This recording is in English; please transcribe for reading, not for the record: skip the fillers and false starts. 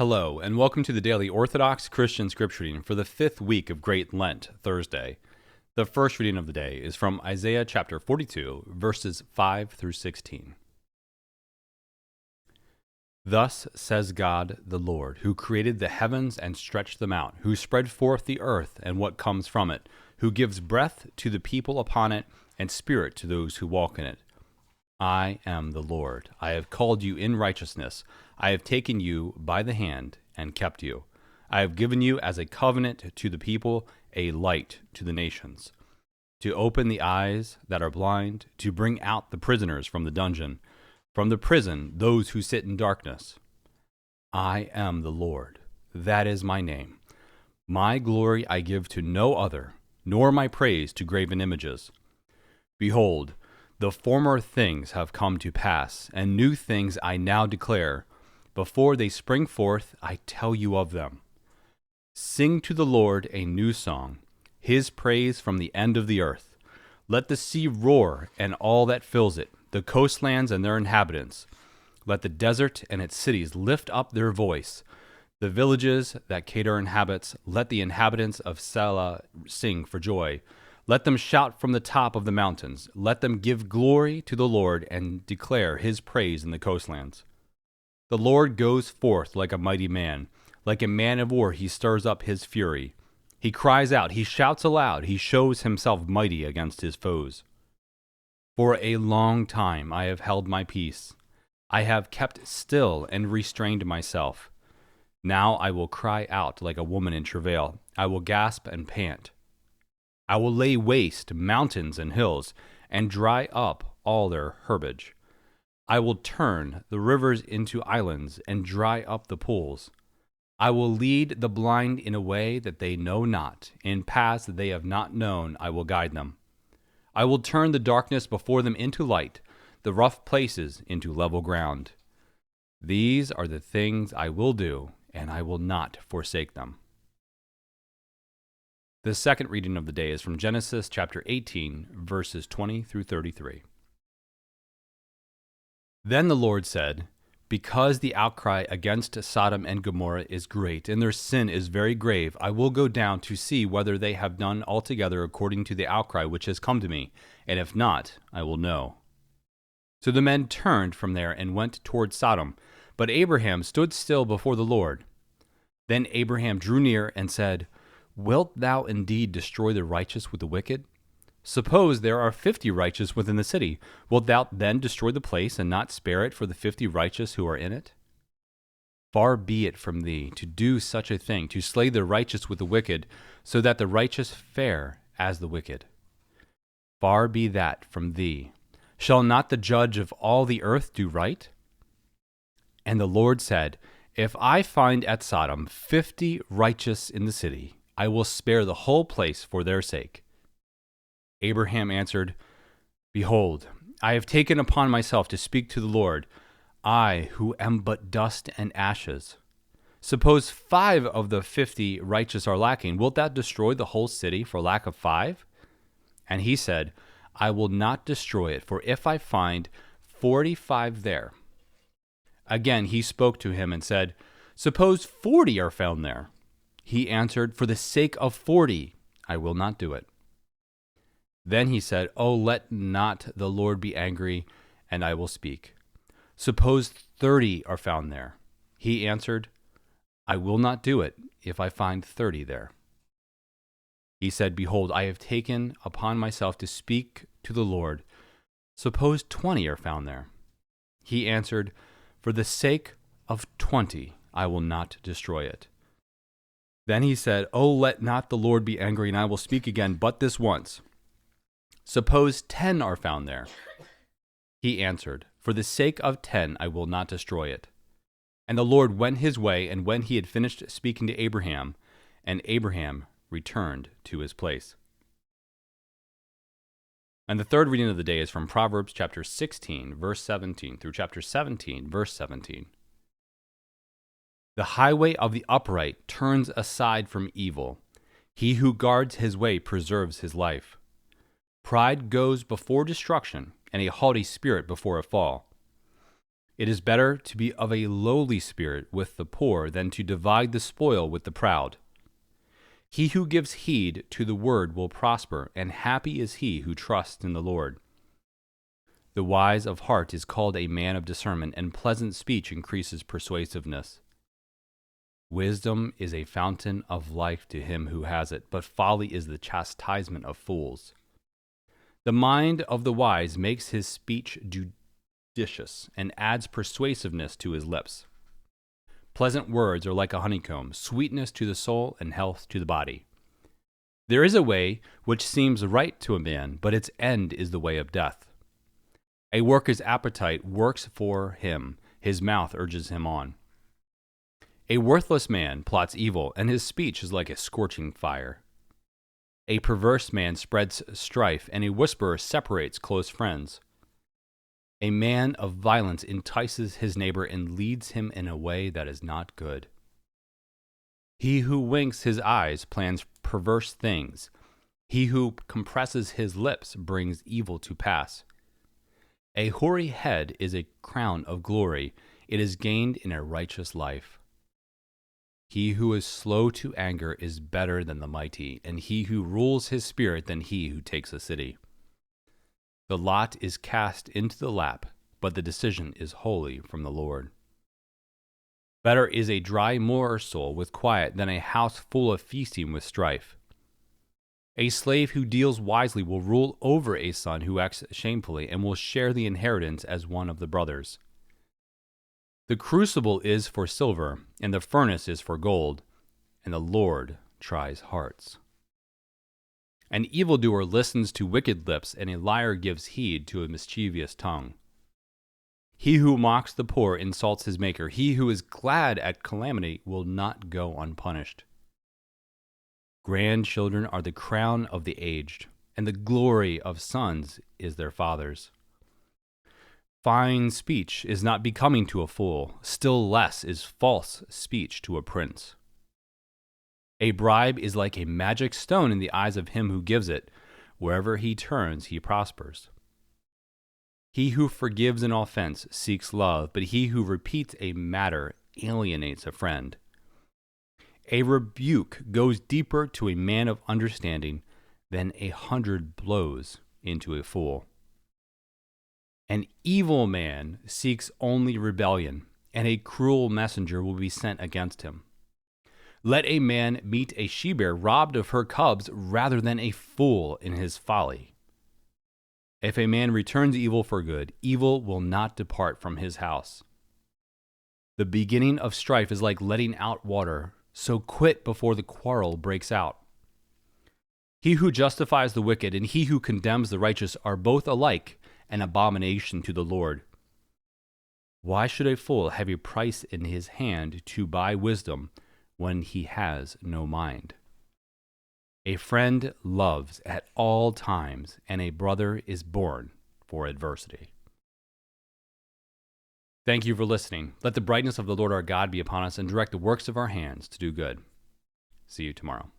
Hello, and welcome to the Daily Orthodox Christian Scripture reading for the 5th week of Great Lent, Thursday. The first reading of the day is from Isaiah chapter 42, verses 5 through 16. Thus says God the Lord, who created the heavens and stretched them out, who spread forth the earth and what comes from it, who gives breath to the people upon it and spirit to those who walk in it. I am the Lord. I have called you in righteousness. I have taken you by the hand and kept you. I have given you as a covenant to the people, a light to the nations, to open the eyes that are blind, to bring out the prisoners from the dungeon, from the prison those who sit in darkness. I am the Lord. That is my name. My glory I give to no other, nor my praise to graven images. Behold, the former things have come to pass, and new things I now declare. Before they spring forth, I tell you of them. Sing to the Lord a new song, his praise from the end of the earth. Let the sea roar and all that fills it, the coastlands and their inhabitants. Let the desert and its cities lift up their voice. The villages that Kedar inhabits, let the inhabitants of Selah sing for joy. Let them shout from the top of the mountains. Let them give glory to the Lord and declare his praise in the coastlands. The Lord goes forth like a mighty man. Like a man of war, he stirs up his fury. He cries out, he shouts aloud, he shows himself mighty against his foes. For a long time I have held my peace. I have kept still and restrained myself. Now I will cry out like a woman in travail. I will gasp and pant. I will lay waste mountains and hills, and dry up all their herbage. I will turn the rivers into islands, and dry up the pools. I will lead the blind in a way that they know not. In paths that they have not known, I will guide them. I will turn the darkness before them into light, the rough places into level ground. These are the things I will do, and I will not forsake them. The second reading of the day is from Genesis chapter 18, verses 20 through 33. Then the Lord said, because the outcry against Sodom and Gomorrah is great, and their sin is very grave, I will go down to see whether they have done altogether according to the outcry which has come to me, and if not, I will know. So the men turned from there and went toward Sodom, but Abraham stood still before the Lord. Then Abraham drew near and said, Wilt thou indeed destroy the righteous with the wicked? Suppose there are 50 righteous within the city. Wilt thou then destroy the place and not spare it for the 50 righteous who are in it? Far be it from thee to do such a thing, to slay the righteous with the wicked, so that the righteous fare as the wicked. Far be that from thee. Shall not the judge of all the earth do right? And the Lord said, If I find at Sodom 50 righteous in the city, I will spare the whole place for their sake. Abraham answered, Behold, I have taken upon myself to speak to the Lord, I who am but dust and ashes. Suppose 5 of the 50 righteous are lacking. Wilt thou destroy the whole city for lack of 5? And he said, I will not destroy it, for if I find 45 there. Again he spoke to him and said, Suppose 40 are found there. He answered, For the sake of 40, I will not do it. Then he said, Oh, let not the Lord be angry, and I will speak. Suppose 30 are found there. He answered, I will not do it if I find 30 there. He said, Behold, I have taken upon myself to speak to the Lord. Suppose 20 are found there. He answered, For the sake of 20, I will not destroy it. Then he said, Oh, let not the Lord be angry, and I will speak again, but this once. Suppose 10 are found there. He answered, For the sake of 10, I will not destroy it. And the Lord went his way, and when he had finished speaking to Abraham, and Abraham returned to his place. And the third reading of the day is from Proverbs chapter 16, verse 17, through chapter 17, verse 17. The highway of the upright turns aside from evil. He who guards his way preserves his life. Pride goes before destruction, and a haughty spirit before a fall. It is better to be of a lowly spirit with the poor than to divide the spoil with the proud. He who gives heed to the word will prosper, and happy is he who trusts in the Lord. The wise of heart is called a man of discernment, and pleasant speech increases persuasiveness. Wisdom is a fountain of life to him who has it, but folly is the chastisement of fools. The mind of the wise makes his speech judicious, and adds persuasiveness to his lips. Pleasant words are like a honeycomb, sweetness to the soul and health to the body. There is a way which seems right to a man, but its end is the way of death. A worker's appetite works for him, his mouth urges him on. A worthless man plots evil, and his speech is like a scorching fire. A perverse man spreads strife, and a whisperer separates close friends. A man of violence entices his neighbor and leads him in a way that is not good. He who winks his eyes plans perverse things. He who compresses his lips brings evil to pass. A hoary head is a crown of glory. It is gained in a righteous life. He who is slow to anger is better than the mighty, and he who rules his spirit than he who takes a city. The lot is cast into the lap, but the decision is wholly from the Lord. Better is a dry morsel with quiet than a house full of feasting with strife. A slave who deals wisely will rule over a son who acts shamefully, and will share the inheritance as one of the brothers. The crucible is for silver, and the furnace is for gold, and the Lord tries hearts. An evildoer listens to wicked lips, and a liar gives heed to a mischievous tongue. He who mocks the poor insults his maker. He who is glad at calamity will not go unpunished. Grandchildren are the crown of the aged, and the glory of sons is their fathers. Fine speech is not becoming to a fool, still less is false speech to a prince. A bribe is like a magic stone in the eyes of him who gives it. Wherever he turns, he prospers. He who forgives an offense seeks love, but he who repeats a matter alienates a friend. A rebuke goes deeper to a man of understanding than 100 blows into a fool. An evil man seeks only rebellion, and a cruel messenger will be sent against him. Let a man meet a she-bear robbed of her cubs rather than a fool in his folly. If a man returns evil for good, evil will not depart from his house. The beginning of strife is like letting out water, so quit before the quarrel breaks out. He who justifies the wicked and he who condemns the righteous are both alike an abomination to the Lord. Why should a fool have a price in his hand to buy wisdom when he has no mind? A friend loves at all times, and a brother is born for adversity. Thank you for listening. Let the brightness of the Lord our God be upon us, and direct the works of our hands to do good. See you tomorrow.